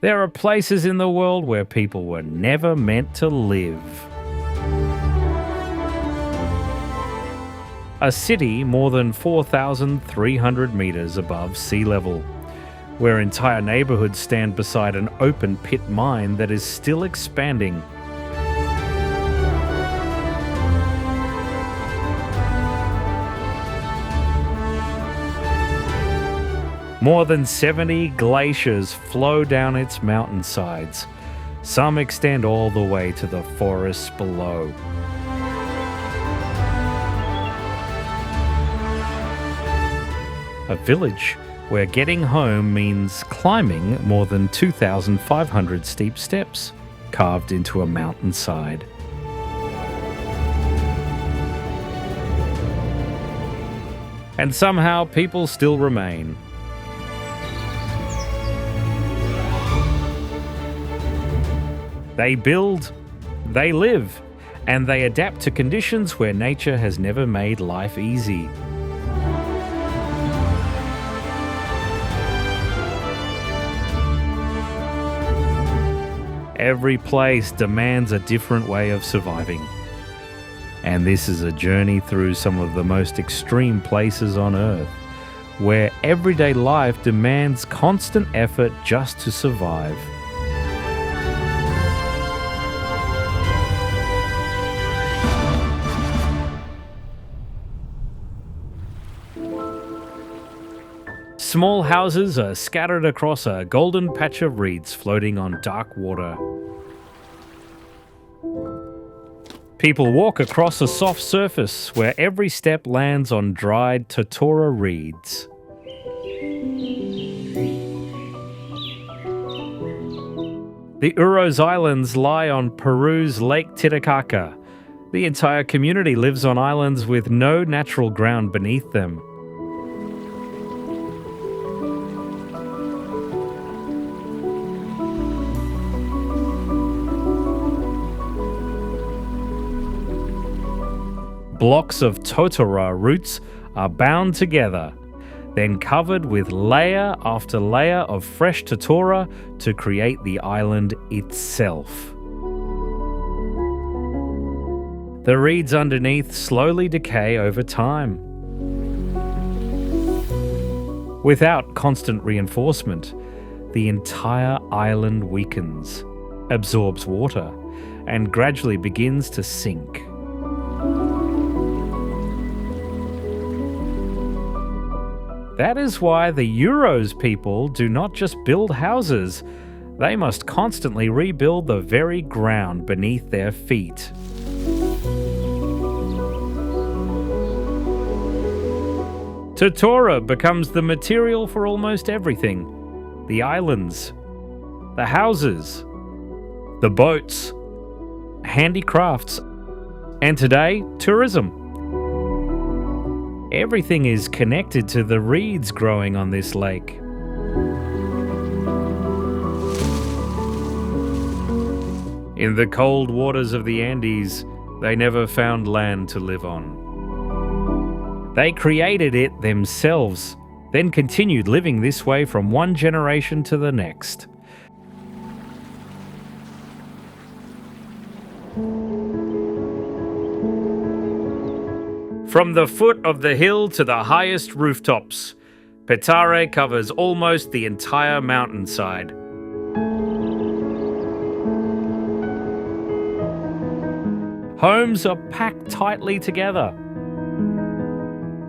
There are places in the world where people were never meant to live. A city more than 4,300 meters above sea level, where entire neighborhoods stand beside an open pit mine that is still expanding. More than 70 glaciers flow down its mountainsides. Some extend all the way to the forests below. A village where getting home means climbing more than 2,500 steep steps carved into a mountainside. And somehow people still remain. They build, they live, and they adapt to conditions where nature has never made life easy. Every place demands a different way of surviving. And this is a journey through some of the most extreme places on Earth, where everyday life demands constant effort just to survive. Small houses are scattered across a golden patch of reeds floating on dark water. People walk across a soft surface where every step lands on dried totora reeds. The Uros Islands lie on Peru's Lake Titicaca. The entire community lives on islands with no natural ground beneath them. Blocks of totora roots are bound together, then covered with layer after layer of fresh totora to create the island itself. The reeds underneath slowly decay over time. Without constant reinforcement, the entire island weakens, absorbs water, and gradually begins to sink. That is why the Uros people do not just build houses, they must constantly rebuild the very ground beneath their feet. Totora becomes the material for almost everything. The islands, the houses, the boats, handicrafts, and today, tourism. Everything is connected to the reeds growing on this lake. In the cold waters of the Andes, they never found land to live on. They created it themselves, then continued living this way from one generation to the next. From the foot of the hill to the highest rooftops, Petare covers almost the entire mountainside. Homes are packed tightly together.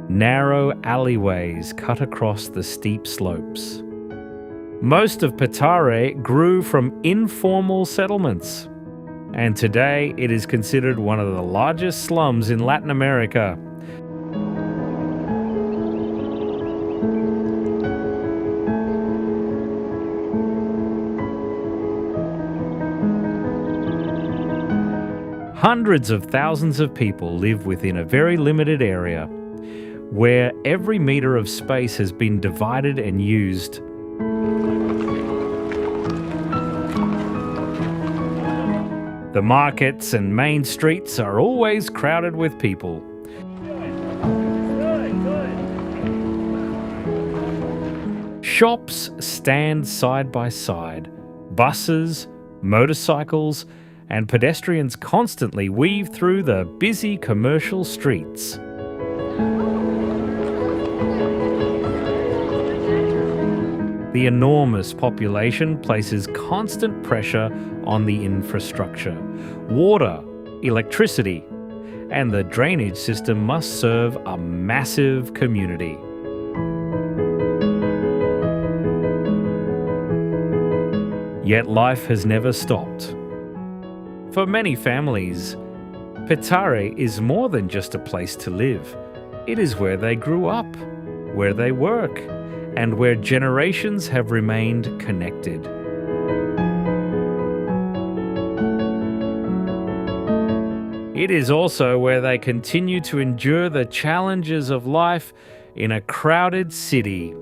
Narrow alleyways cut across the steep slopes. Most of Petare grew from informal settlements, and today it is considered one of the largest slums in Latin America. Hundreds of thousands of people live within a very limited area, where every meter of space has been divided and used. The markets and main streets are always crowded with people. Shops stand side by side, Buses, motorcycles, and pedestrians constantly weave through the busy commercial streets. The enormous population places constant pressure on the infrastructure. Water, electricity, and the drainage system must serve a massive community. Yet life has never stopped. For many families, Petare is more than just a place to live. It is where they grew up, where they work, and where generations have remained connected. It is also where they continue to endure the challenges of life in a crowded city.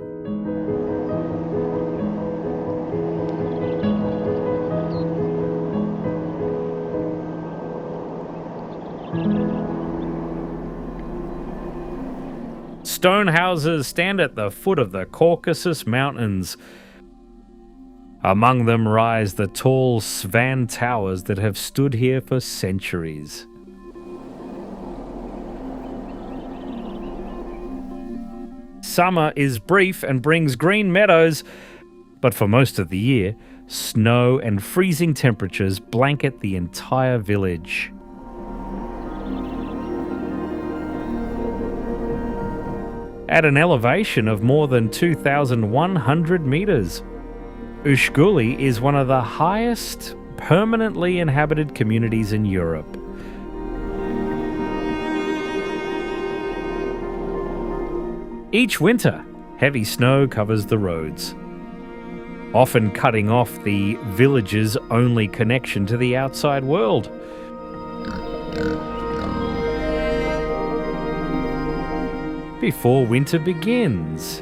Stone houses stand at the foot of the Caucasus Mountains. Among them rise the tall Svan towers that have stood here for centuries. Summer is brief and brings green meadows, but for most of the year, snow and freezing temperatures blanket the entire village. At an elevation of more than 2,100 meters, Ushguli is one of the highest permanently inhabited communities in Europe. Each winter, heavy snow covers the roads, often cutting off the village's only connection to the outside world. Before winter begins,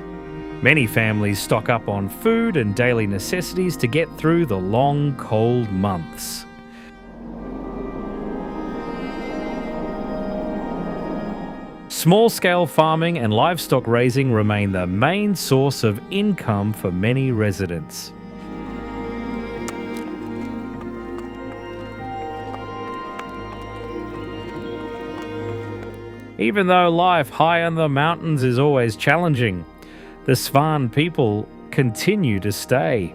many families stock up on food and daily necessities to get through the long, cold months. Small-scale farming and livestock raising remain the main source of income for many residents. Even though life high in the mountains is always challenging, the Svan people continue to stay.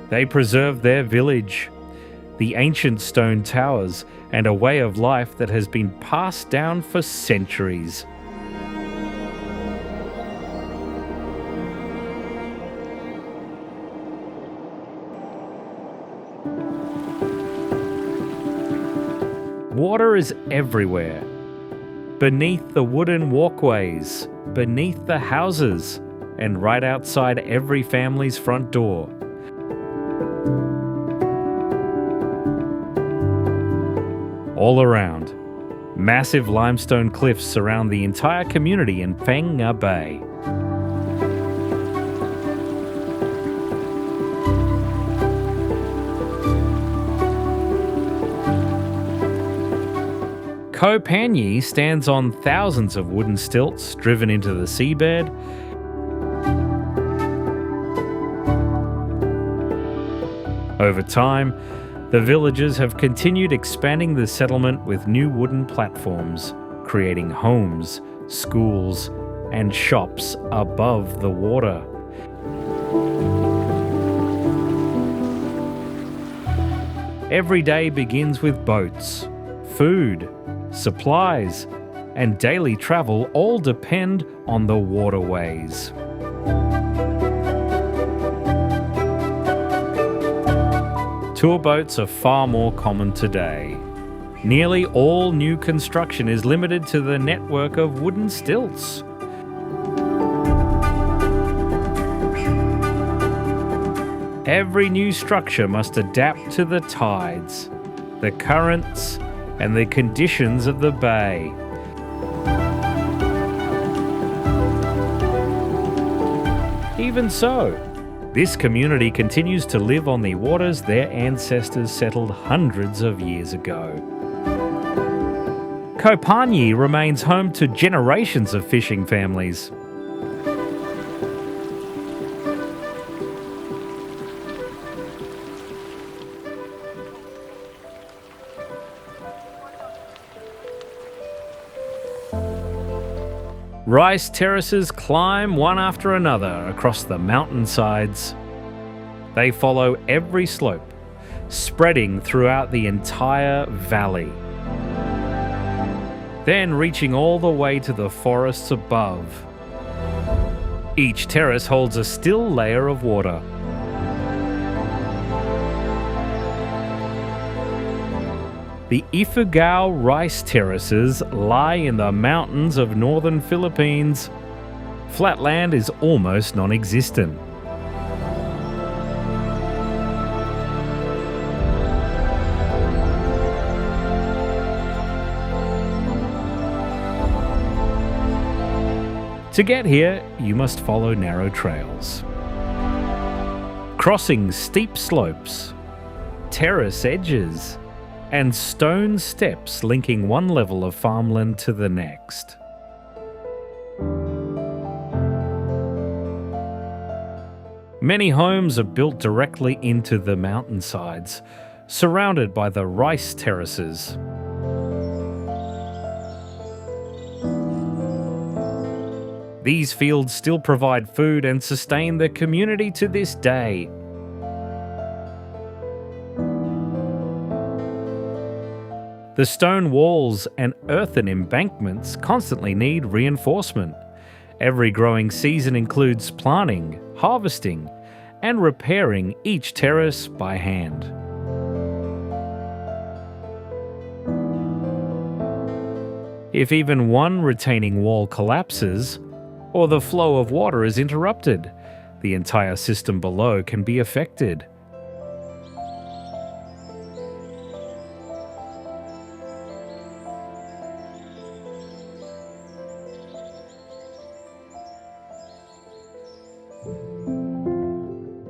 They preserve their village, the ancient stone towers, and a way of life that has been passed down for centuries. Water is everywhere. Beneath the wooden walkways, beneath the houses, and right outside every family's front door. All around, massive limestone cliffs surround the entire community in Phang Nga Bay. Koh Panyee stands on thousands of wooden stilts driven into the seabed. Over time, the villagers have continued expanding the settlement with new wooden platforms, creating homes, schools, and shops above the water. Every day begins with boats, food, supplies, and daily travel all depend on the waterways. Tour boats are far more common today. Nearly all new construction is limited to the network of wooden stilts. Every new structure must adapt to the tides, the currents, and the conditions of the bay. Even so, this community continues to live on the waters their ancestors settled hundreds of years ago. Koh Panyee remains home to generations of fishing families. Rice terraces climb one after another across the mountainsides. They follow every slope, spreading throughout the entire valley, then reaching all the way to the forests above. Each terrace holds a still layer of water. The Ifugao rice terraces lie in the mountains of northern Philippines. Flat land is almost non-existent. To get here, you must follow narrow trails, crossing steep slopes, terrace edges, and stone steps linking one level of farmland to the next. Many homes are built directly into the mountainsides, surrounded by the rice terraces. These fields still provide food and sustain the community to this day. The stone walls and earthen embankments constantly need reinforcement. Every growing season includes planting, harvesting, and repairing each terrace by hand. If even one retaining wall collapses, or the flow of water is interrupted, the entire system below can be affected.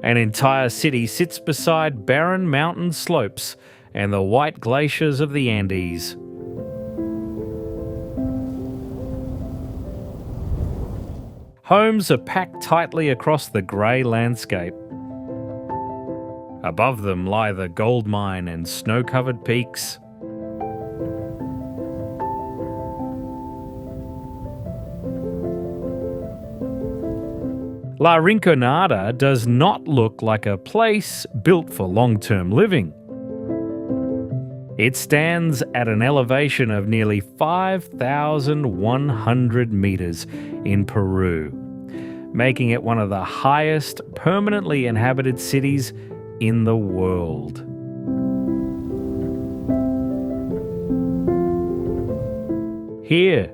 An entire city sits beside barren mountain slopes and the white glaciers of the Andes. Homes are packed tightly across the grey landscape. Above them lie the gold mine and snow-covered peaks. La Rinconada does not look like a place built for long-term living. It stands at an elevation of nearly 5,100 meters in Peru, making it one of the highest permanently inhabited cities in the world. Here,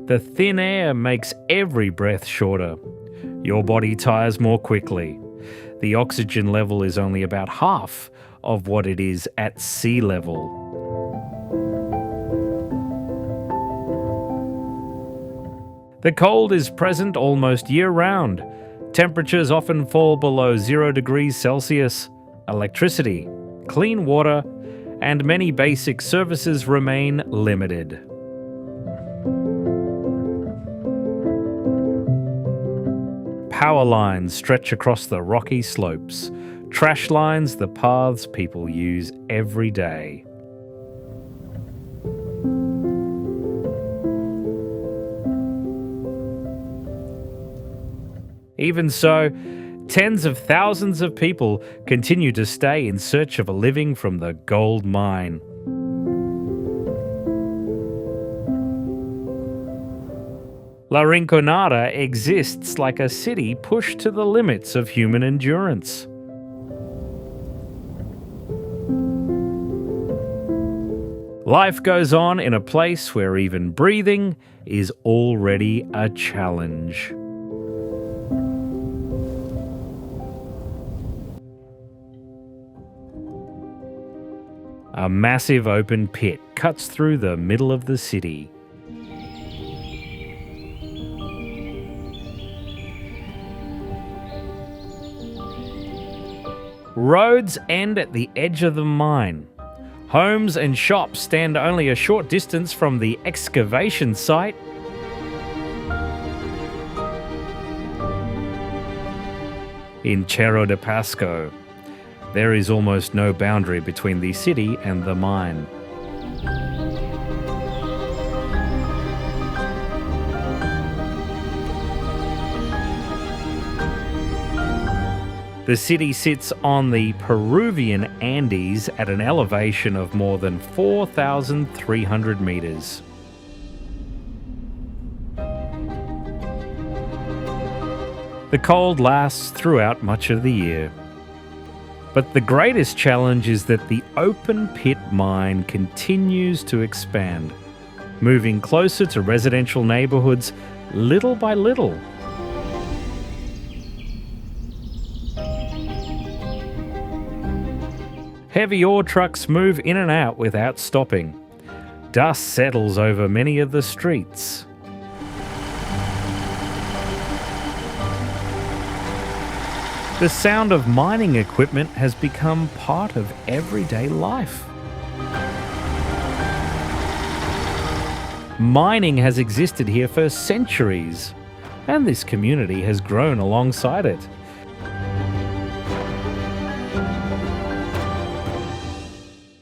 the thin air makes every breath shorter. Your body tires more quickly. The oxygen level is only about half of what it is at sea level. The cold is present almost year-round. Temperatures often fall below 0 degrees Celsius. Electricity, clean water, and many basic services remain limited. Power lines stretch across the rocky slopes. Trash lines the paths people use every day. Even so, tens of thousands of people continue to stay in search of a living from the gold mine. La Rinconada exists like a city pushed to the limits of human endurance. Life goes on in a place where even breathing is already a challenge. A massive open pit cuts through the middle of the city. Roads end at the edge of the mine. Homes and shops stand only a short distance from the excavation site. In Cerro de Pasco, there is almost no boundary between the city and the mine. The city sits on the Peruvian Andes at an elevation of more than 4,300 meters. The cold lasts throughout much of the year. But the greatest challenge is that the open pit mine continues to expand, moving closer to residential neighborhoods little by little. Heavy ore trucks move in and out without stopping. Dust settles over many of the streets. The sound of mining equipment has become part of everyday life. Mining has existed here for centuries, and this community has grown alongside it.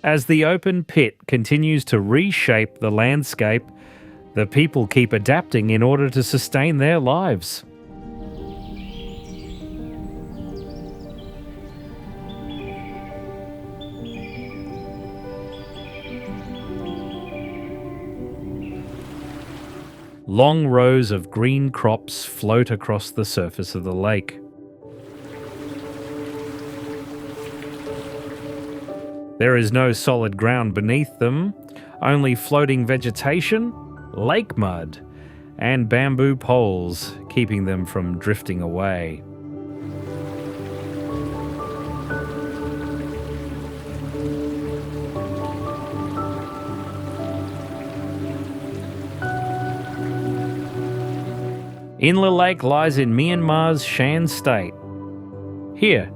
As the open pit continues to reshape the landscape, the people keep adapting in order to sustain their lives. Long rows of green crops float across the surface of the lake. There is no solid ground beneath them, only floating vegetation, lake mud, and bamboo poles keeping them from drifting away. Inle Lake lies in Myanmar's Shan State. Here,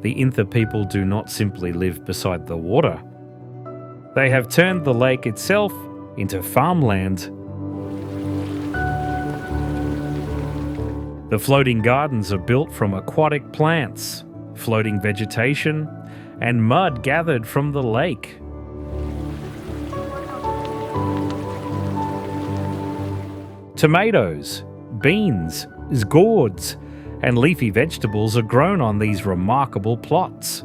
the Intha people do not simply live beside the water. They have turned the lake itself into farmland. The floating gardens are built from aquatic plants, floating vegetation, and mud gathered from the lake. Tomatoes, beans, gourds, and leafy vegetables are grown on these remarkable plots.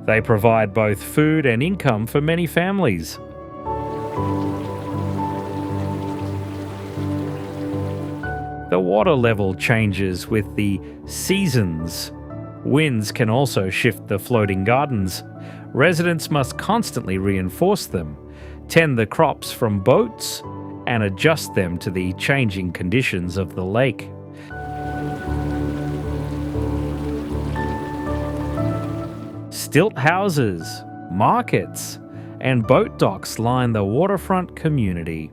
They provide both food and income for many families. The water level changes with the seasons. Winds can also shift the floating gardens. Residents must constantly reinforce them, tend the crops from boats, and adjust them to the changing conditions of the lake. Stilt houses, markets, and boat docks line the waterfront community.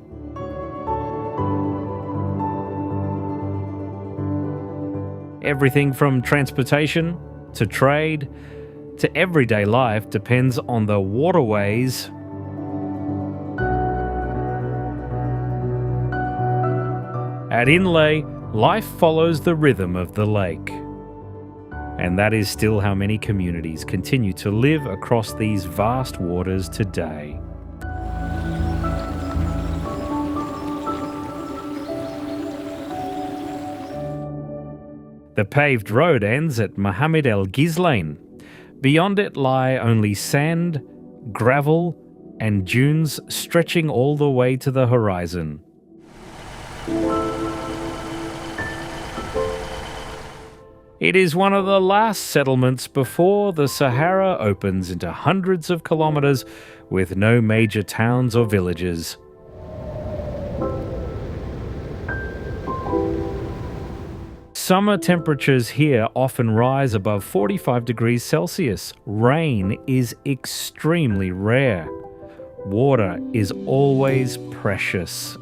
Everything from transportation to trade to everyday life depends on the waterways. At Inle, life follows the rhythm of the lake. And that is still how many communities continue to live across these vast waters today. The paved road ends at Mohammed El Ghizlane. Beyond it lie only sand, gravel, and dunes stretching all the way to the horizon. It is one of the last settlements before the Sahara opens into hundreds of kilometers with no major towns or villages. Summer temperatures here often rise above 45 degrees Celsius. Rain is extremely rare. Water is always precious.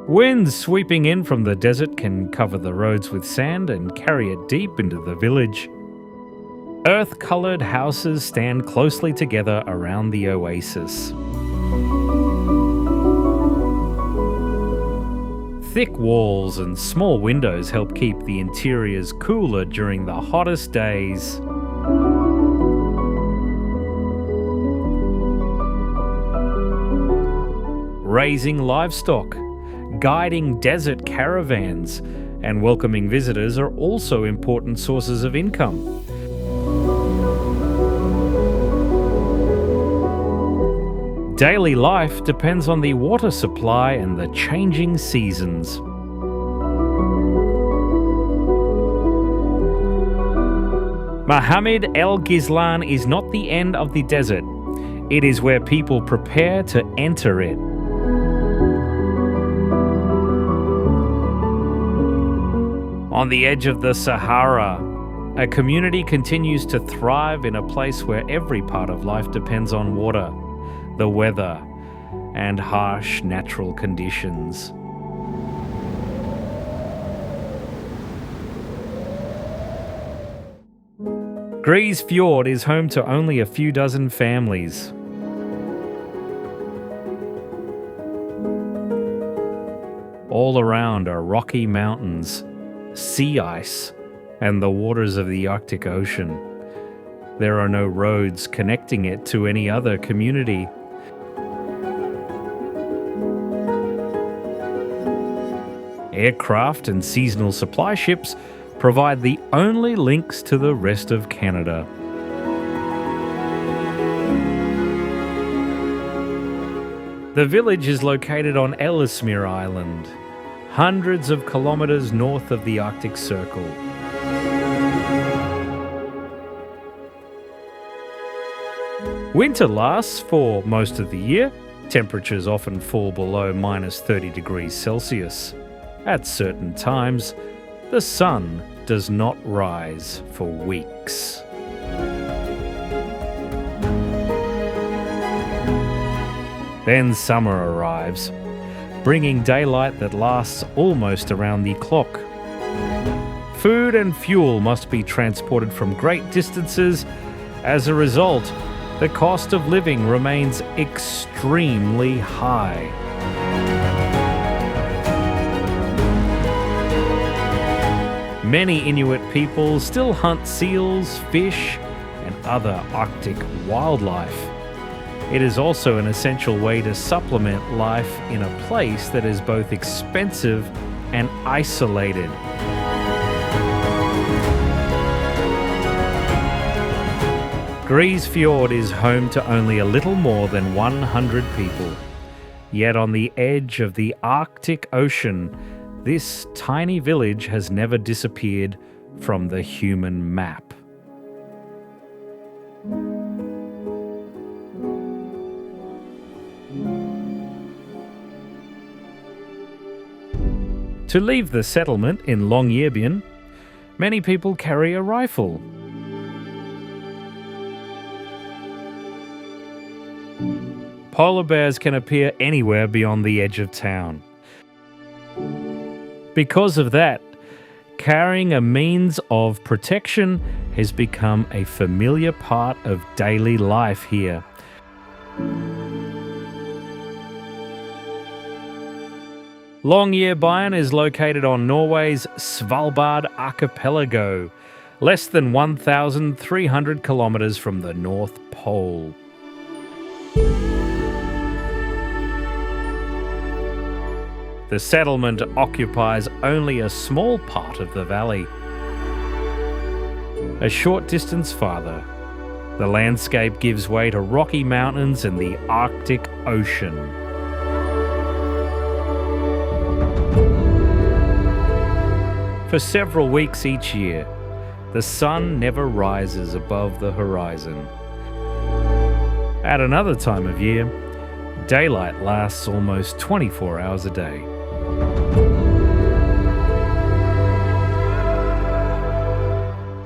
Winds sweeping in from the desert can cover the roads with sand and carry it deep into the village. Earth-coloured houses stand closely together around the oasis. Thick walls and small windows help keep the interiors cooler during the hottest days. Raising livestock, guiding desert caravans and welcoming visitors are also important sources of income. Daily life depends on the water supply and the changing seasons. Mohammed El Ghizlane is not the end of the desert. It is where people prepare to enter it. On the edge of the Sahara, a community continues to thrive in a place where every part of life depends on water, the weather, and harsh natural conditions. Grise Fiord is home to only a few dozen families. All around are rocky mountains, sea ice, and the waters of the Arctic Ocean. There are no roads connecting it to any other community. Aircraft and seasonal supply ships provide the only links to the rest of Canada. The village is located on Ellesmere Island, hundreds of kilometres north of the Arctic Circle. Winter lasts for most of the year. Temperatures often fall below minus 30 degrees Celsius. At certain times, the sun does not rise for weeks. Then summer arrives, bringing daylight that lasts almost around the clock. Food and fuel must be transported from great distances. As a result, the cost of living remains extremely high. Many Inuit people still hunt seals, fish, and other Arctic wildlife. It is also an essential way to supplement life in a place that is both expensive and isolated. Grise Fiord is home to only a little more than 100 people. Yet on the edge of the Arctic Ocean, this tiny village has never disappeared from the human map. To leave the settlement in Longyearbyen, many people carry a rifle. Polar bears can appear anywhere beyond the edge of town. Because of that, carrying a means of protection has become a familiar part of daily life here. Longyearbyen is located on Norway's Svalbard archipelago, less than 1,300 kilometres from the North Pole. The settlement occupies only a small part of the valley. A short distance farther, the landscape gives way to rocky mountains and the Arctic Ocean. For several weeks each year, the sun never rises above the horizon. At another time of year, daylight lasts almost 24 hours a day.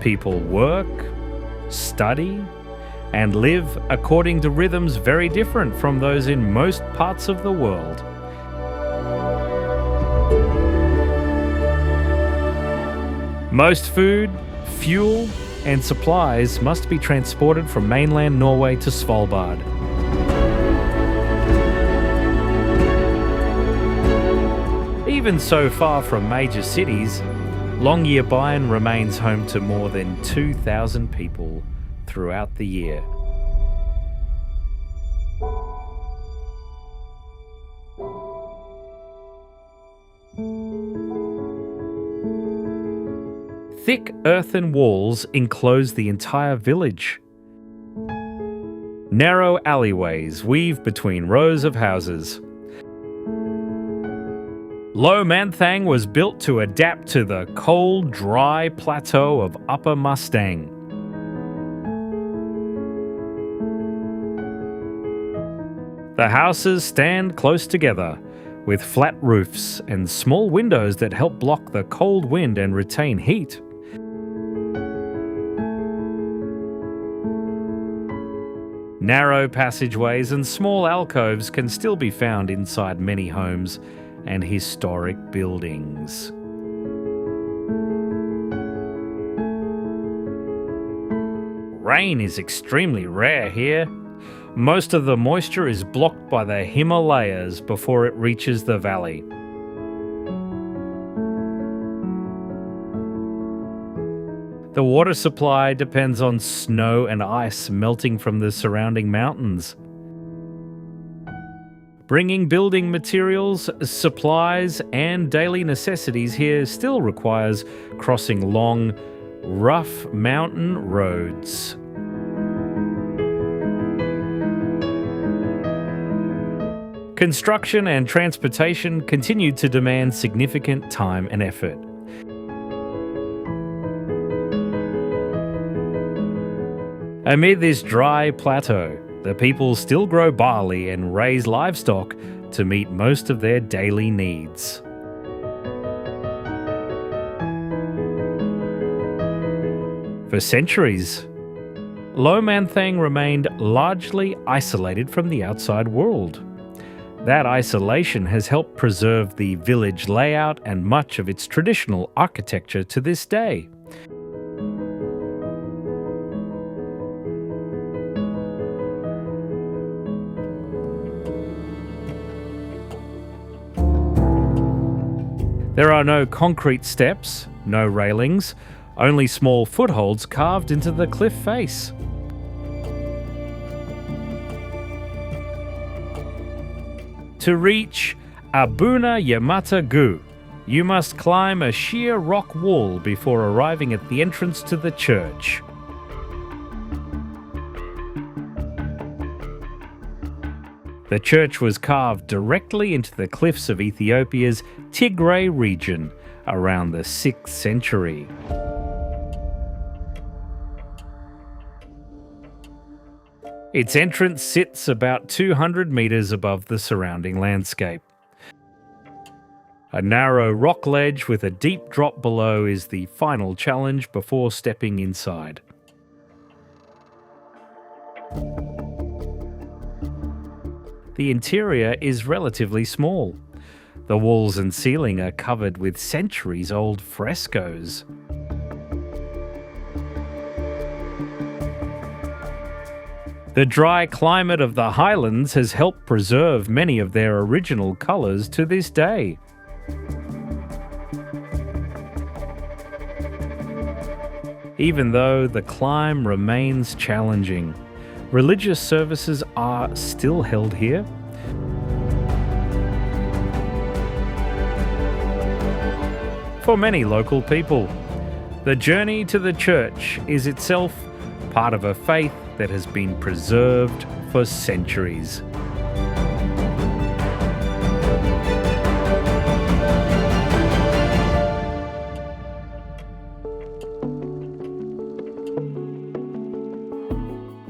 People work, study, and live according to rhythms very different from those in most parts of the world. Most food, fuel, and supplies must be transported from mainland Norway to Svalbard. Even so far from major cities, Longyearbyen remains home to more than 2,000 people throughout the year. Thick earthen walls enclose the entire village. Narrow alleyways weave between rows of houses. Low Manthang was built to adapt to the cold, dry plateau of Upper Mustang. The houses stand close together, with flat roofs and small windows that help block the cold wind and retain heat. Narrow passageways and small alcoves can still be found inside many homes and historic buildings. Rain is extremely rare here. Most of the moisture is blocked by the Himalayas before it reaches the valley. The water supply depends on snow and ice melting from the surrounding mountains. Bringing building materials, supplies, and daily necessities here still requires crossing long, rough mountain roads. Construction and transportation continue to demand significant time and effort. Amid this dry plateau, the people still grow barley and raise livestock to meet most of their daily needs. For centuries, Low Manthang remained largely isolated from the outside world. That isolation has helped preserve the village layout and much of its traditional architecture to this day. There are no concrete steps, no railings, only small footholds carved into the cliff face. To reach Abuna Yemata Gu, you must climb a sheer rock wall before arriving at the entrance to the church. The church was carved directly into the cliffs of Ethiopia's Tigray region around the 6th century. Its entrance sits about 200 meters above the surrounding landscape. A narrow rock ledge with a deep drop below is the final challenge before stepping inside. The interior is relatively small. The walls and ceiling are covered with centuries-old frescoes. The dry climate of the highlands has helped preserve many of their original colours to this day. Even though the climb remains challenging, religious services are still held here. For many local people, the journey to the church is itself part of a faith that has been preserved for centuries.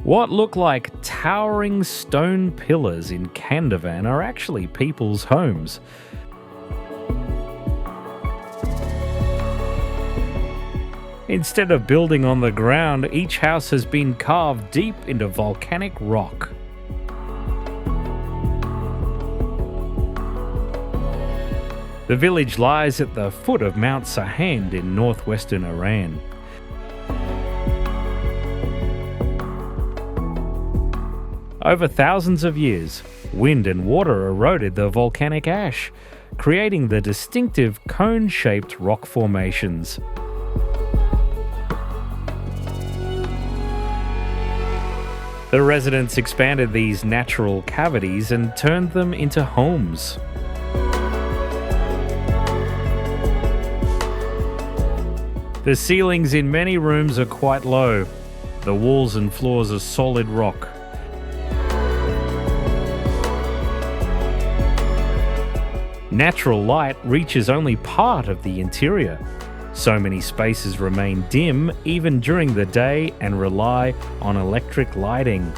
What look like towering stone pillars in Kandovan are actually people's homes. Instead of building on the ground, each house has been carved deep into volcanic rock. The village lies at the foot of Mount Sahand in northwestern Iran. Over thousands of years, wind and water eroded the volcanic ash, creating the distinctive cone-shaped rock formations. The residents expanded these natural cavities and turned them into homes. The The ceilings in many rooms are quite low. The walls and floors are solid rock. Natural light reaches only part of the interior. So many spaces remain dim even during the day and rely on electric lighting.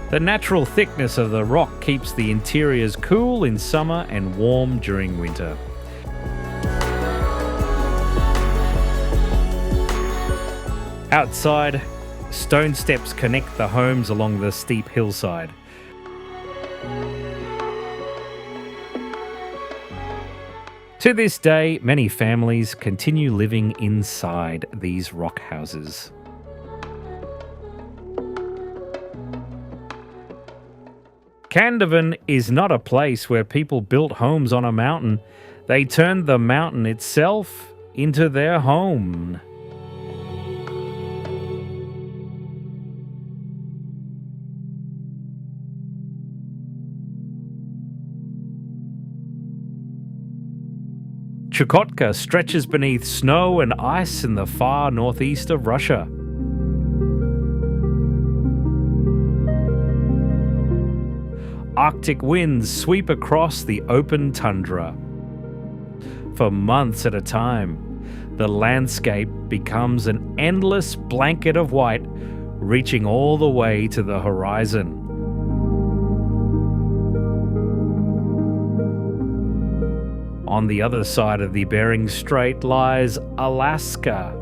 The natural thickness of the rock keeps the interiors cool in summer and warm during winter. Outside, stone steps connect the homes along the steep hillside. To this day, many families continue living inside these rock houses. Kandovan is not a place where people built homes on a mountain. They turned the mountain itself into their home. Chukotka stretches beneath snow and ice in the far northeast of Russia. Arctic winds sweep across the open tundra. For months at a time, the landscape becomes an endless blanket of white, reaching all the way to the horizon. On the other side of the Bering Strait lies Alaska.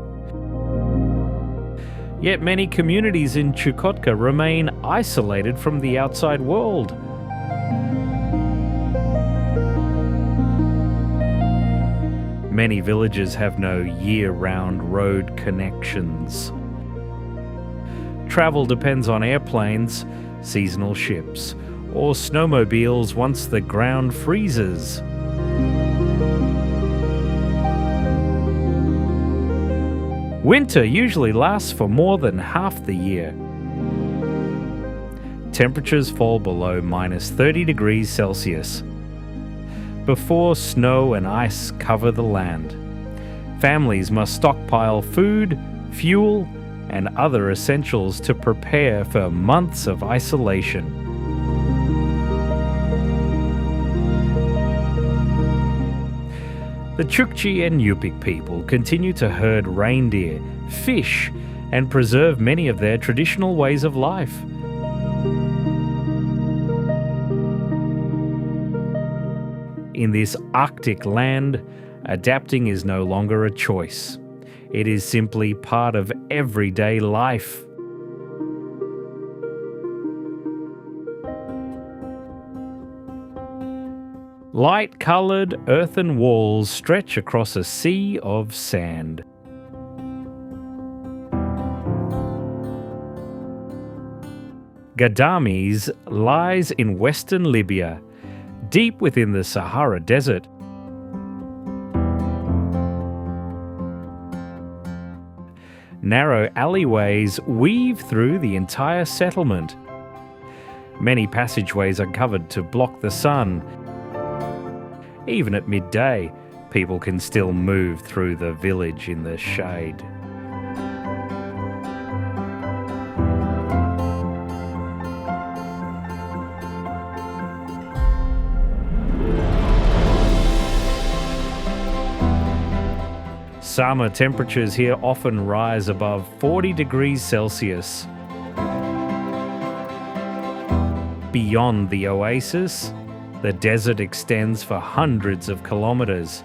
Yet many communities in Chukotka remain isolated from the outside world. Many villages have no year-round road connections. Travel depends on airplanes, seasonal ships, or snowmobiles once the ground freezes. Winter usually lasts for more than half the year. Temperatures fall below -30 degrees Celsius. Before snow and ice cover the land, families must stockpile food, fuel, and other essentials to prepare for months of isolation. The Chukchi and Yupik people continue to herd reindeer, fish, and preserve many of their traditional ways of life. In this Arctic land, adapting is no longer a choice. It is simply part of everyday life. Light-coloured earthen walls stretch across a sea of sand. Ghadames lies in western Libya, deep within the Sahara Desert. Narrow alleyways weave through the entire settlement. Many passageways are covered to block the sun. Even at midday, people can still move through the village in the shade. Summer temperatures here often rise above 40 degrees Celsius. Beyond the oasis, the desert extends for hundreds of kilometers.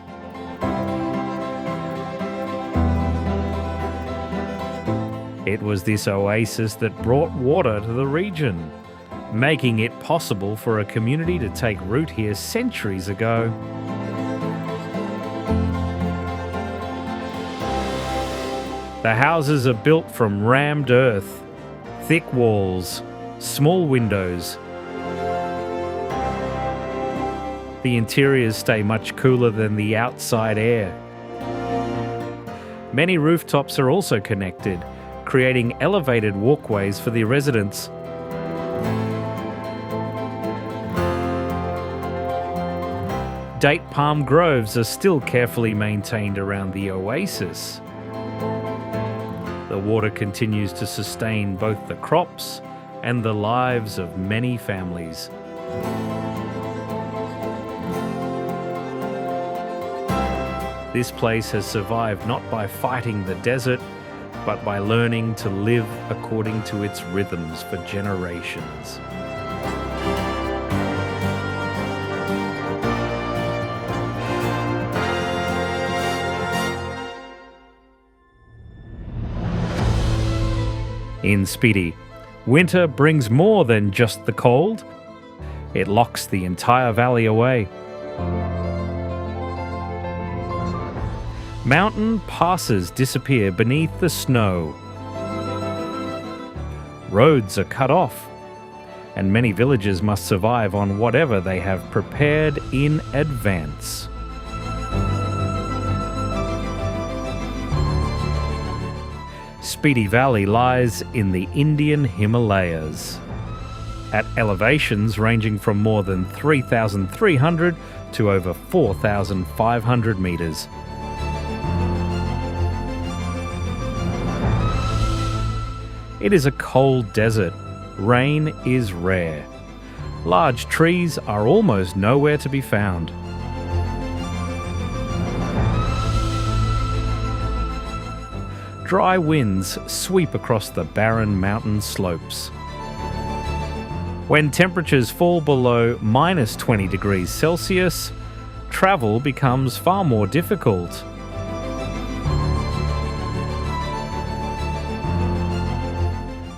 It was this oasis that brought water to the region, making it possible for a community to take root here centuries ago. The houses are built from rammed earth, thick walls, small windows. The interiors stay much cooler than the outside air. Many rooftops are also connected, creating elevated walkways for the residents. Date palm groves are still carefully maintained around the oasis. The water continues to sustain both the crops and the lives of many families. This place has survived not by fighting the desert, but by learning to live according to its rhythms for generations. In Spiti, winter brings more than just the cold. It locks the entire valley away. Mountain passes disappear beneath the snow. Roads are cut off, and many villages must survive on whatever they have prepared in advance. Spiti Valley lies in the Indian Himalayas, at elevations ranging from more than 3,300 to over 4,500 metres. It is a cold desert. Rain is rare. Large trees are almost nowhere to be found. Dry winds sweep across the barren mountain slopes. When temperatures fall below minus 20 degrees Celsius, travel becomes far more difficult.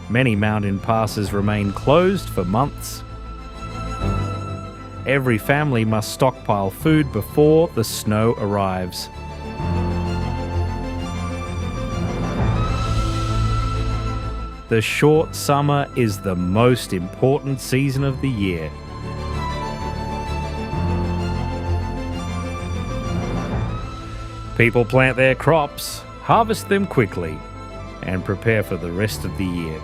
Many mountain passes remain closed for months. Every family must stockpile food before the snow arrives. The short summer is the most important season of the year. People plant their crops, harvest them quickly, and prepare for the rest of the year.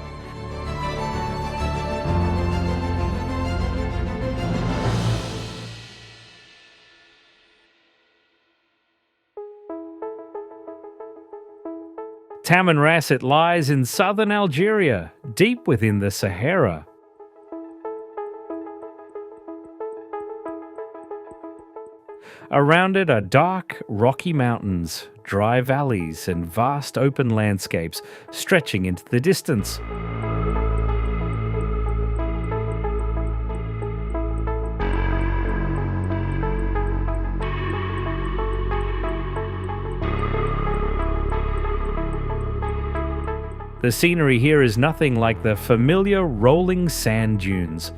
Tamanrasset lies in southern Algeria, deep within the Sahara. Around it are dark, rocky mountains, dry valleys, and vast open landscapes stretching into the distance. The scenery here is nothing like the familiar rolling sand dunes.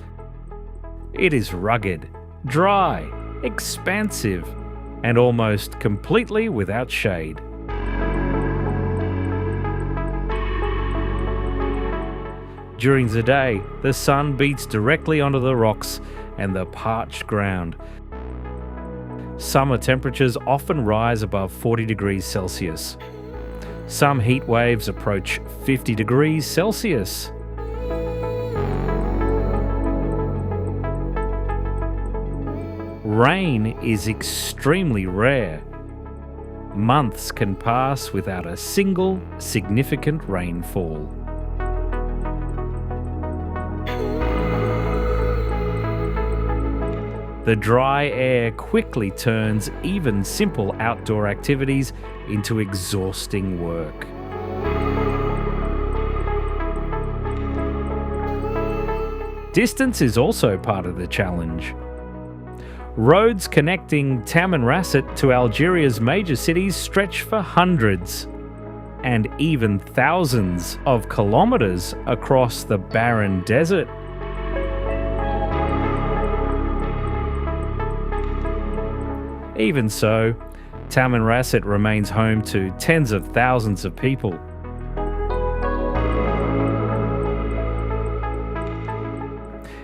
It is rugged, dry, expansive, and almost completely without shade. During the day, the sun beats directly onto the rocks and the parched ground. Summer temperatures often rise above 40 degrees Celsius. Some heat waves approach 50 degrees Celsius. Rain is extremely rare. Months can pass without a single significant rainfall. The dry air quickly turns even simple outdoor activities into exhausting work. Distance is also part of the challenge. Roads connecting Tamanrasset to Algeria's major cities stretch for hundreds and even thousands of kilometres across the barren desert. Even so, Tamanrasset remains home to tens of thousands of people.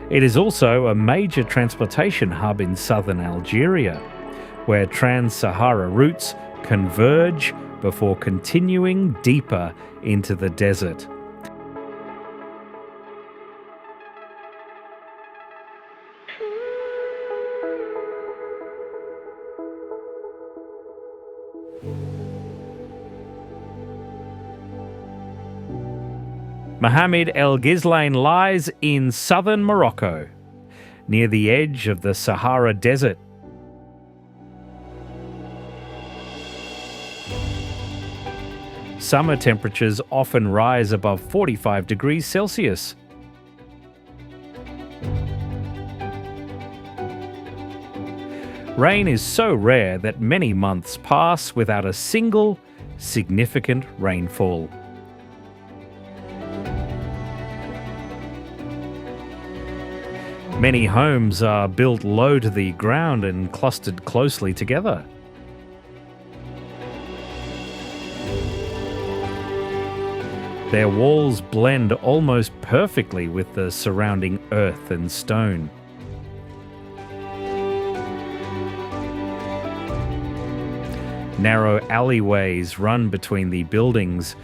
It is also a major transportation hub in southern Algeria, where trans-Sahara routes converge before continuing deeper into the desert. Mohammed El Ghizlane lies in southern Morocco, near the edge of the Sahara Desert. Summer temperatures often rise above 45 degrees Celsius. Rain is so rare that many months pass without a single significant rainfall. Many homes are built low to the ground and clustered closely together. Their walls blend almost perfectly with the surrounding earth and stone. Narrow alleyways run between the buildings,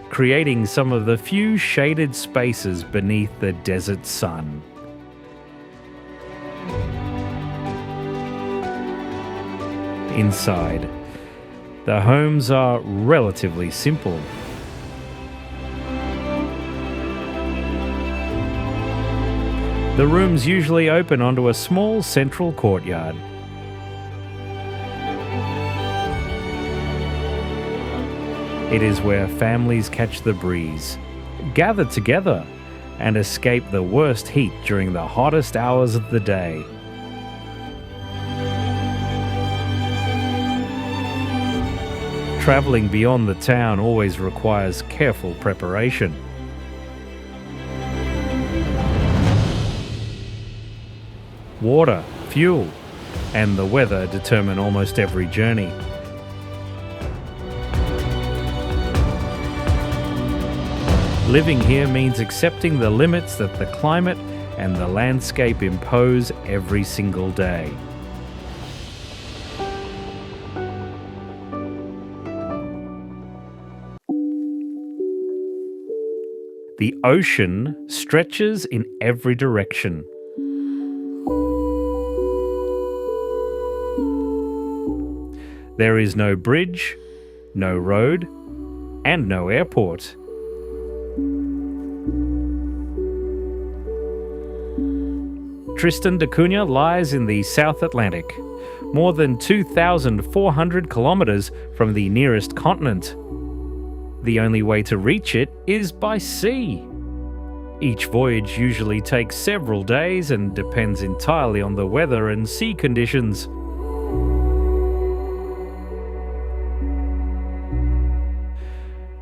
creating some of the few shaded spaces beneath the desert sun. Inside, the homes are relatively simple. The rooms usually open onto a small central courtyard. It is where families catch the breeze, gather together, and escape the worst heat during the hottest hours of the day. Traveling beyond the town always requires careful preparation. Water, fuel, and the weather determine almost every journey. Living here means accepting the limits that the climate and the landscape impose every single day. The ocean stretches in every direction. There is no bridge, no road, and no airport. Tristan da Cunha lies in the South Atlantic, more than 2,400 kilometres from the nearest continent. The only way to reach it is by sea. Each voyage usually takes several days and depends entirely on the weather and sea conditions.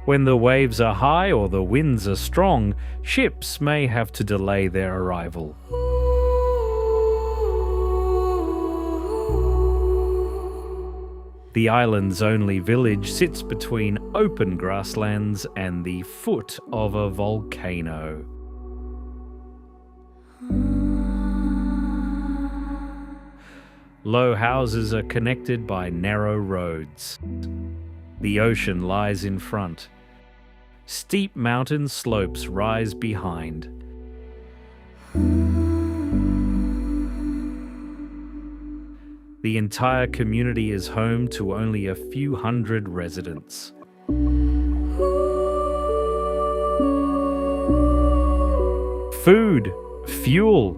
When the waves are high or the winds are strong, ships may have to delay their arrival. The island's only village sits between open grasslands and the foot of a volcano. Low houses are connected by narrow roads. The ocean lies in front. Steep mountain slopes rise behind. The entire community is home to only a few hundred residents. Food, fuel,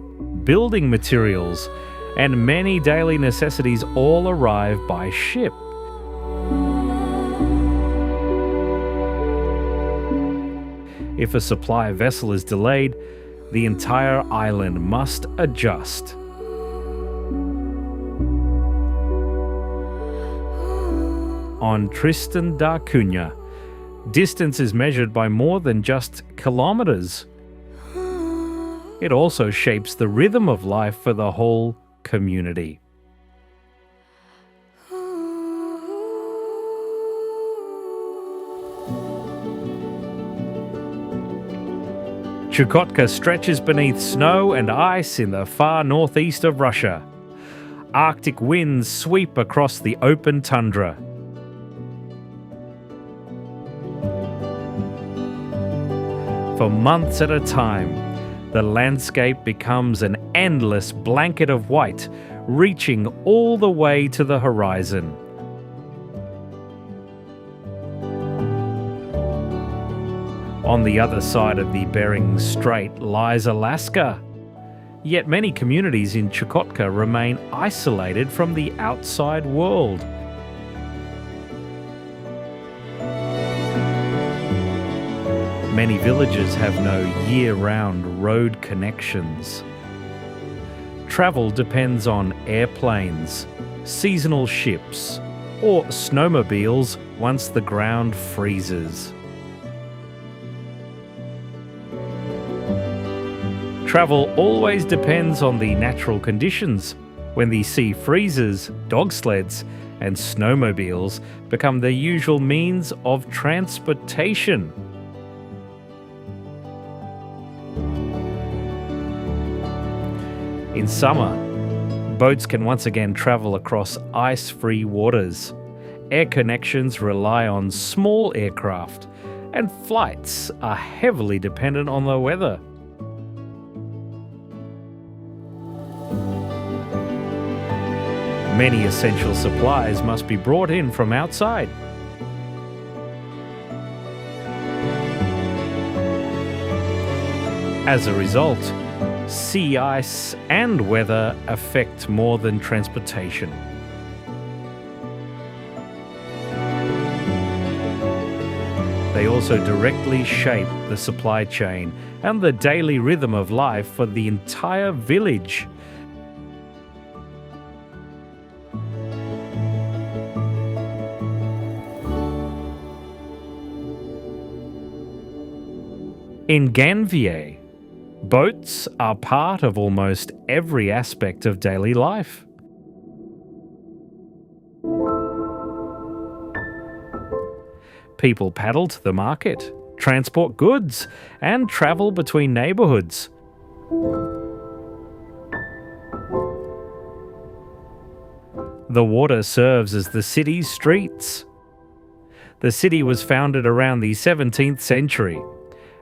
building materials, and many daily necessities all arrive by ship. If a supply vessel is delayed, the entire island must adjust. On Tristan da Cunha, distance is measured by more than just kilometers. It also shapes the rhythm of life for the whole community. Chukotka stretches beneath snow and ice in the far northeast of Russia. Arctic winds sweep across the open tundra. For months at a time, the landscape becomes an endless blanket of white, reaching all the way to the horizon. On the other side of the Bering Strait lies Alaska. Yet many communities in Chukotka remain isolated from the outside world. Many villages have no year-round road connections. Travel depends on airplanes, seasonal ships, or snowmobiles once the ground freezes. Travel always depends on the natural conditions. When the sea freezes, dog sleds and snowmobiles become the usual means of transportation. In summer, boats can once again travel across ice-free waters. Air connections rely on small aircraft, and flights are heavily dependent on the weather. Many essential supplies must be brought in from outside. As a result, sea ice and weather affect more than transportation. They also directly shape the supply chain and the daily rhythm of life for the entire village. In Ganvier, boats are part of almost every aspect of daily life. People paddle to the market, transport goods, and travel between neighbourhoods. The water serves as the city's streets. The city was founded around the 17th century.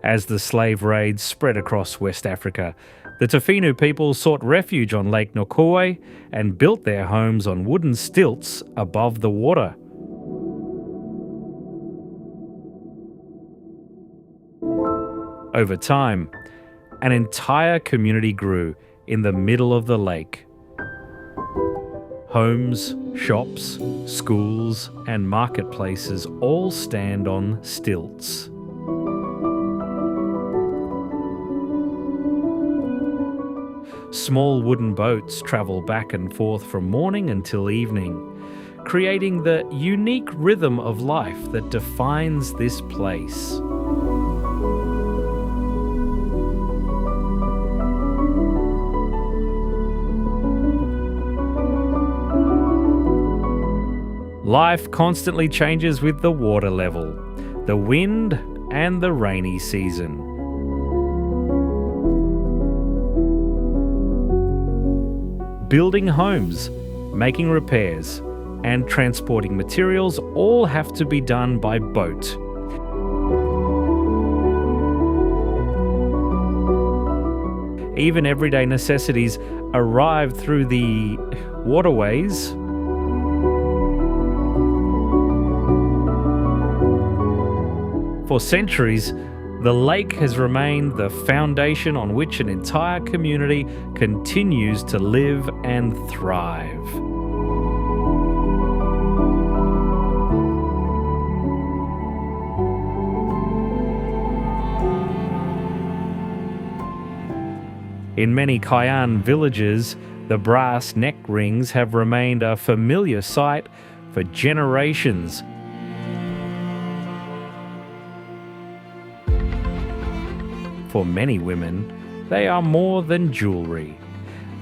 As the slave raids spread across West Africa, the Tofinu people sought refuge on Lake Nokoué and built their homes on wooden stilts above the water. Over time, an entire community grew in the middle of the lake. Homes, shops, schools, and marketplaces all stand on stilts. Small wooden boats travel back and forth from morning until evening, creating the unique rhythm of life that defines this place. Life constantly changes with the water level, the wind, and the rainy season. Building homes, making repairs, and transporting materials all have to be done by boat. Even everyday necessities arrive through the waterways. For centuries, the lake has remained the foundation on which an entire community continues to live and thrive. In many Kayan villages, the brass neck rings have remained a familiar sight for generations. For many women, they are more than jewellery.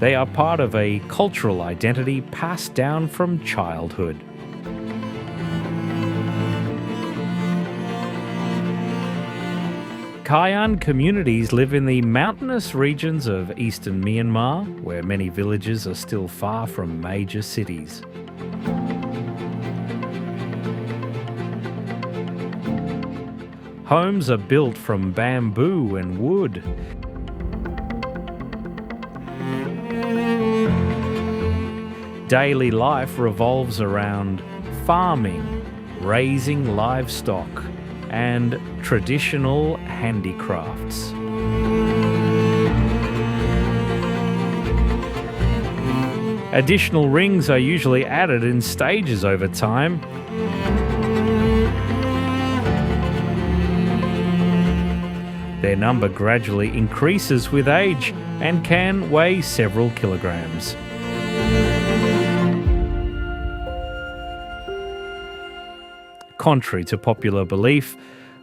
They are part of a cultural identity passed down from childhood. Kayan communities live in the mountainous regions of eastern Myanmar, where many villages are still far from major cities. Homes are built from bamboo and wood. Daily life revolves around farming, raising livestock, and traditional handicrafts. Additional rings are usually added in stages over time. Their number gradually increases with age and can weigh several kilograms. Contrary to popular belief,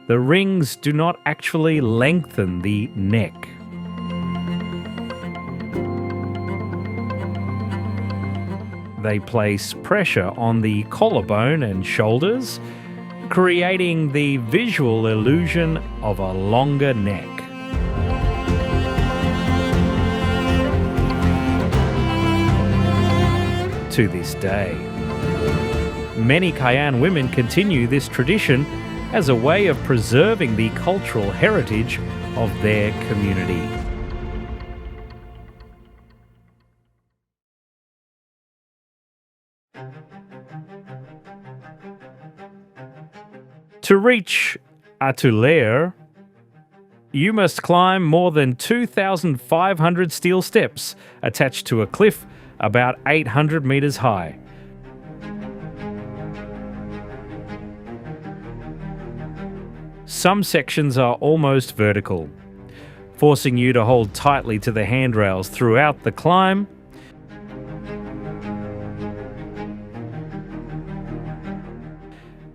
the rings do not actually lengthen the neck. They place pressure on the collarbone and shoulders, creating the visual illusion of a longer neck. To this day, many Kayan women continue this tradition as a way of preserving the cultural heritage of their community. To reach Atule'er, you must climb more than 2,500 steel steps attached to a cliff about 800 meters high. Some sections are almost vertical, forcing you to hold tightly to the handrails throughout the climb.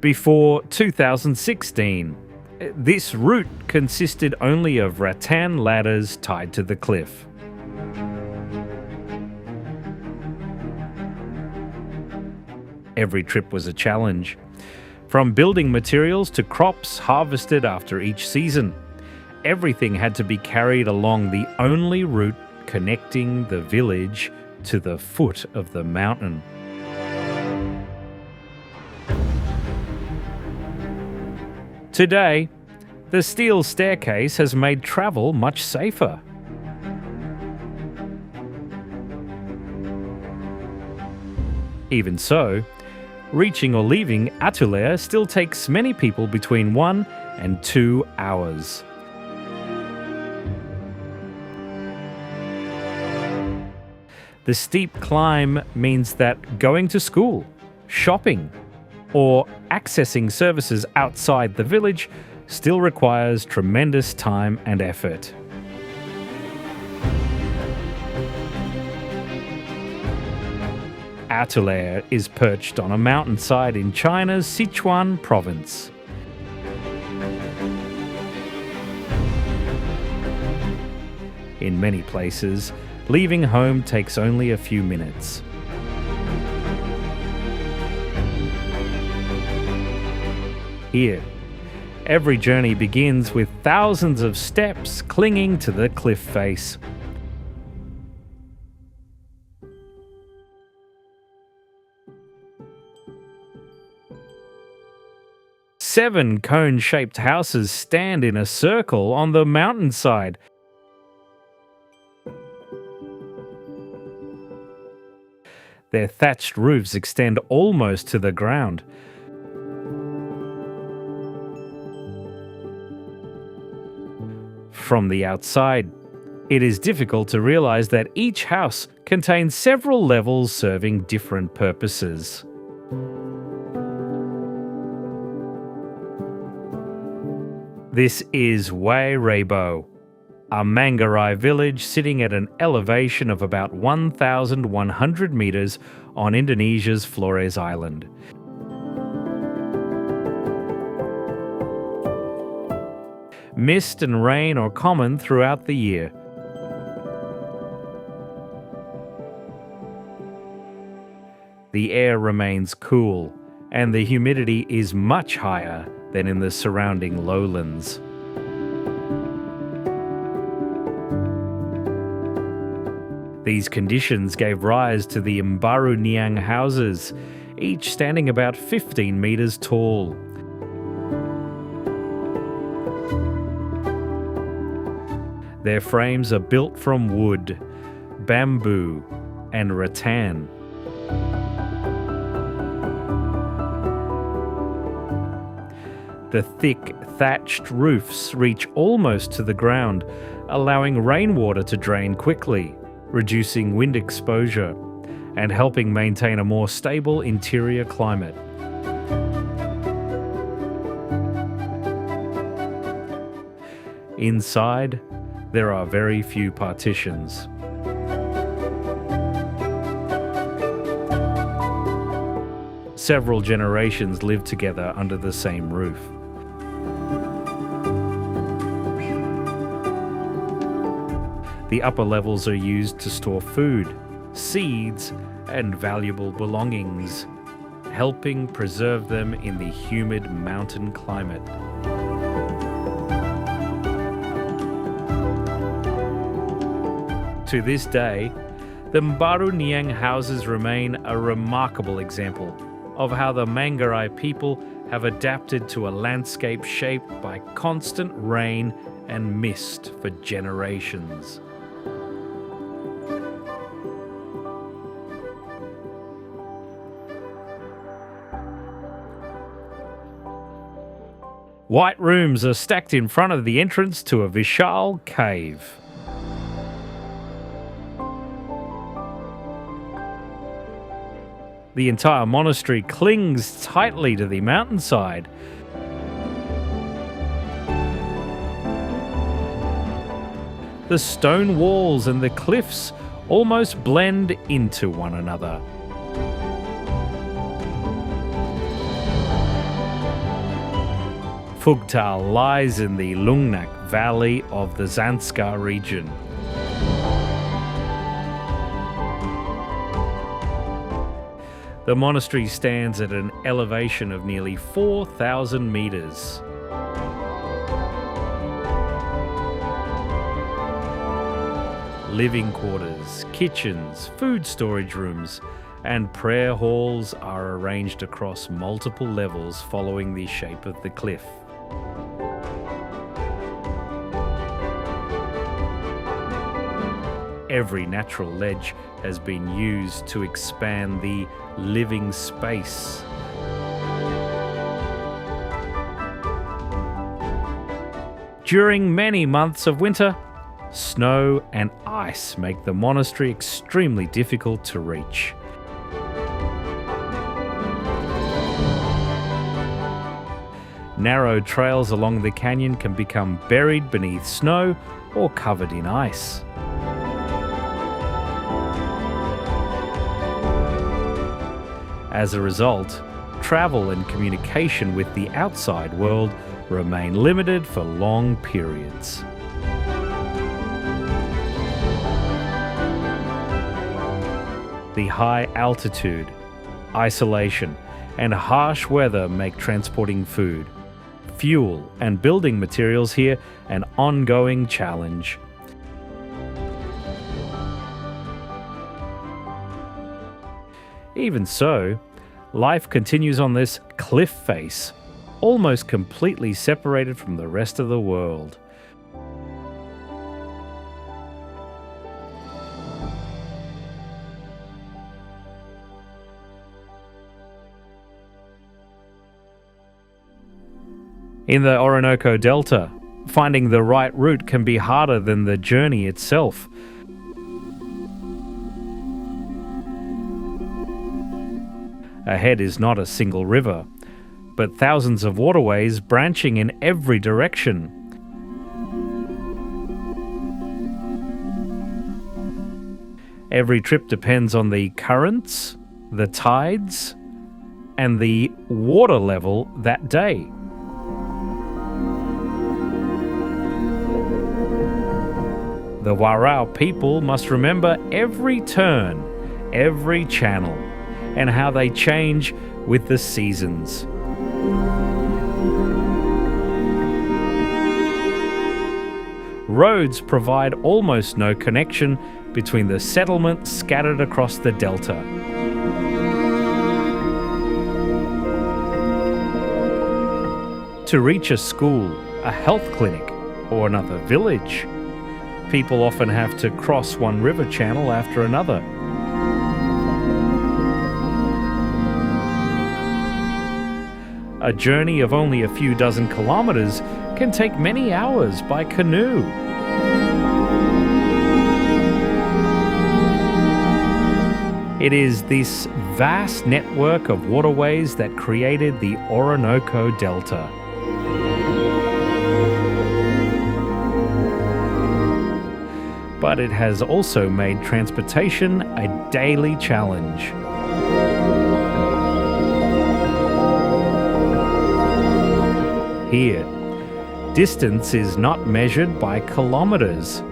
Before 2016, this route consisted only of rattan ladders tied to the cliff. Every trip was a challenge, from building materials to crops harvested after each season. Everything had to be carried along the only route connecting the village to the foot of the mountain. Today, the steel staircase has made travel much safer. Even so, reaching or leaving Atule'er still takes many people between 1 and 2 hours. The steep climb means that going to school, shopping, or accessing services outside the village still requires tremendous time and effort. Atule'er is perched on a mountainside in China's Sichuan province. In many places, leaving home takes only a few minutes. Here, every journey begins with thousands of steps clinging to the cliff face. Seven cone-shaped houses stand in a circle on the mountainside. Their thatched roofs extend almost to the ground. From the outside, it is difficult to realize that each house contains several levels serving different purposes. This is Wae Rebo, a Manggarai village sitting at an elevation of about 1,100 meters on Indonesia's Flores Island. Mist and rain are common throughout the year. The air remains cool, and the humidity is much higher than in the surrounding lowlands. These conditions gave rise to the Mbaru Niang houses, each standing about 15 meters tall. Their frames are built from wood, bamboo, and rattan. The thick, thatched roofs reach almost to the ground, allowing rainwater to drain quickly, reducing wind exposure, and helping maintain a more stable interior climate. Inside, there are very few partitions. Several generations live together under the same roof. The upper levels are used to store food, seeds, and valuable belongings, helping preserve them in the humid mountain climate. To this day, the Mbaru Niang houses remain a remarkable example of how the Manggarai people have adapted to a landscape shaped by constant rain and mist for generations. White rooms are stacked in front of the entrance to a Vishal cave. The entire monastery clings tightly to the mountainside. The stone walls and the cliffs almost blend into one another. Phugtal lies in the Lungnak Valley of the Zanskar region. The monastery stands at an elevation of nearly 4,000 meters. Living quarters, kitchens, food storage rooms, and prayer halls are arranged across multiple levels following the shape of the cliff. Every natural ledge has been used to expand the living space. During many months of winter, snow and ice make the monastery extremely difficult to reach. Narrow trails along the canyon can become buried beneath snow or covered in ice. As a result, travel and communication with the outside world remain limited for long periods. The high altitude, isolation, and harsh weather make transporting food, fuel, and building materials here an ongoing challenge. Even so, life continues on this cliff face, almost completely separated from the rest of the world. In the Orinoco Delta, finding the right route can be harder than the journey itself. Ahead is not a single river, but thousands of waterways branching in every direction. Every trip depends on the currents, the tides, and the water level that day. The Warao people must remember every turn, every channel, and how they change with the seasons. Roads provide almost no connection between the settlements scattered across the delta. To reach a school, a health clinic, or another village, people often have to cross one river channel after another. A journey of only a few dozen kilometers can take many hours by canoe. It is this vast network of waterways that created the Orinoco Delta. But it has also made transportation a daily challenge. Here, distance is not measured by kilometers.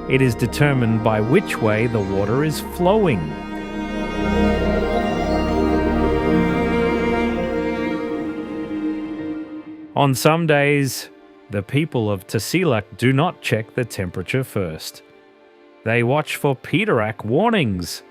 It is determined by which way the water is flowing. On some days, the people of Tasiilaq do not check the temperature first. They watch for Petare warnings.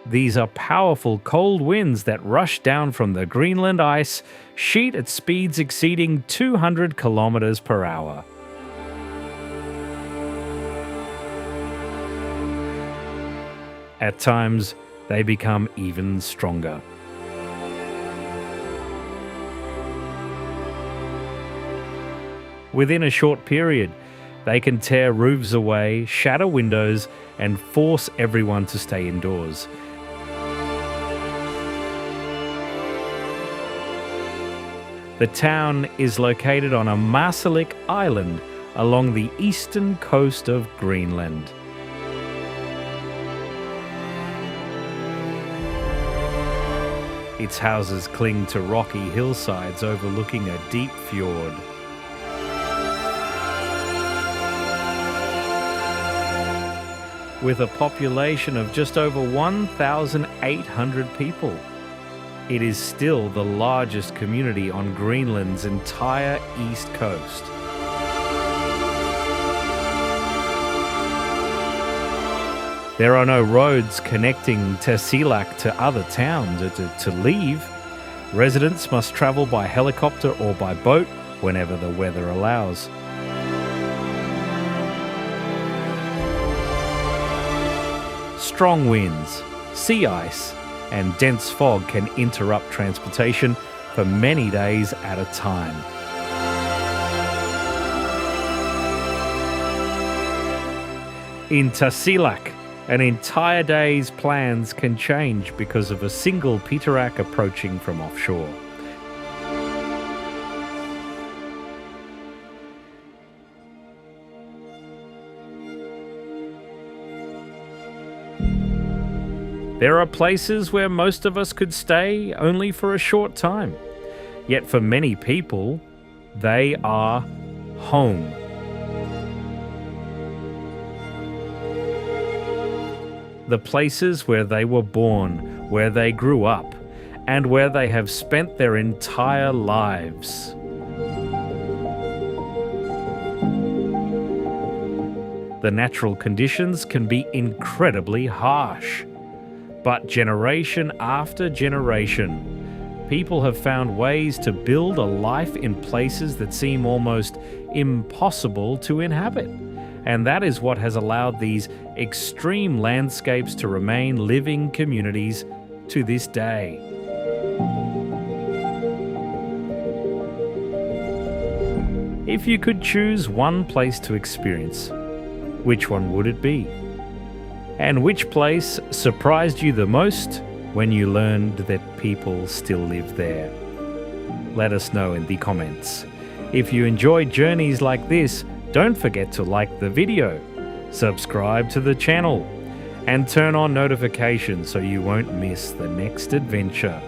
These are powerful cold winds that rush down from the Greenland ice sheet at speeds exceeding 200 kilometers per hour. At times, they become even stronger. Within a short period, they can tear roofs away, shatter windows, and force everyone to stay indoors. The town is located on a Marseilles island along the eastern coast of Greenland. Its houses cling to rocky hillsides overlooking a deep fjord. With a population of just over 1,800 people, it is still the largest community on Greenland's entire east coast. There are no roads connecting Tasiilaq to other towns. To leave, residents must travel by helicopter or by boat whenever the weather allows. Strong winds, sea ice, and dense fog can interrupt transportation for many days at a time. In Tasiilaq, an entire day's plans can change because of a single Petare approaching from offshore. There are places where most of us could stay only for a short time. Yet for many people, they are home. The places where they were born, where they grew up, and where they have spent their entire lives. The natural conditions can be incredibly harsh. But generation after generation, people have found ways to build a life in places that seem almost impossible to inhabit. And that is what has allowed these extreme landscapes to remain living communities to this day. If you could choose one place to experience, which one would it be? And which place surprised you the most when you learned that people still live there? Let us know in the comments. If you enjoy journeys like this, don't forget to like the video, subscribe to the channel, and turn on notifications so you won't miss the next adventure.